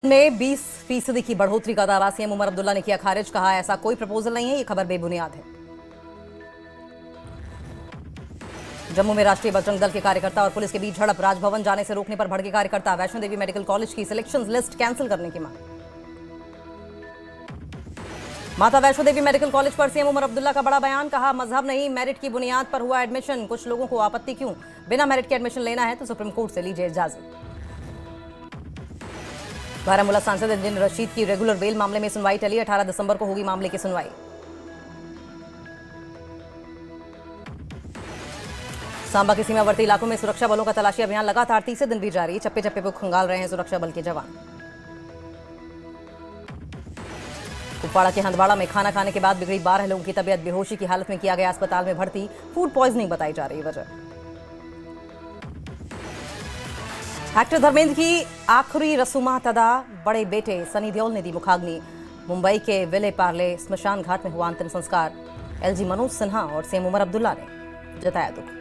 में 20% की बढ़ोतरी का दावा सीएम उमर अब्दुल्ला ने किया खारिज। कहा ऐसा कोई प्रपोजल नहीं है, ये खबर बेबुनियाद है। जम्मू में राष्ट्रीय बजरंग दल के कार्यकर्ता और पुलिस के बीच झड़प। राजभवन जाने से रोकने पर भड़के कार्यकर्ता। वैष्णो देवी मेडिकल कॉलेज की सिलेक्शन लिस्ट कैंसिल करने की मांग। माता वैष्णो देवी मेडिकल कॉलेज पर सीएम उमर अब्दुल्ला का बड़ा बयान। कहा मजहब नहीं, मेरिट की बुनियाद पर हुआ एडमिशन। कुछ लोगों को आपत्ति क्यों? बिना मेरिट के एडमिशन लेना है तो सुप्रीम कोर्ट से लीजिए इजाजत। बारामूला सांसद इंजीनियर रशीद की रेगुलर बेल मामले में सुनवाई टली। 18 दिसंबर को होगी मामले की सुनवाई। सांबा के सीमावर्ती इलाकों में सुरक्षा बलों का तलाशी अभियान लगातार तीसरे दिन भी जारी। चप्पे चप्पे पर खंगाल रहे हैं सुरक्षा बल के जवान। कुपवाड़ा के हंदवाड़ा में खाना खाने के बाद बिगड़ी 12 लोगों की तबीयत। बेहोशी की हालत में किया गया अस्पताल में भर्ती। फूड पॉइजनिंग बताई जा रही वजह। एक्टर धर्मेंद्र की आखिरी रसूमात अदा। बड़े बेटे सनी देओल ने दी मुखाग्नि। मुंबई के विले पार्ले स्मशान घाट में हुआ अंतिम संस्कार। एलजी मनोज सिन्हा और सीएम उमर अब्दुल्ला ने जताया दुख।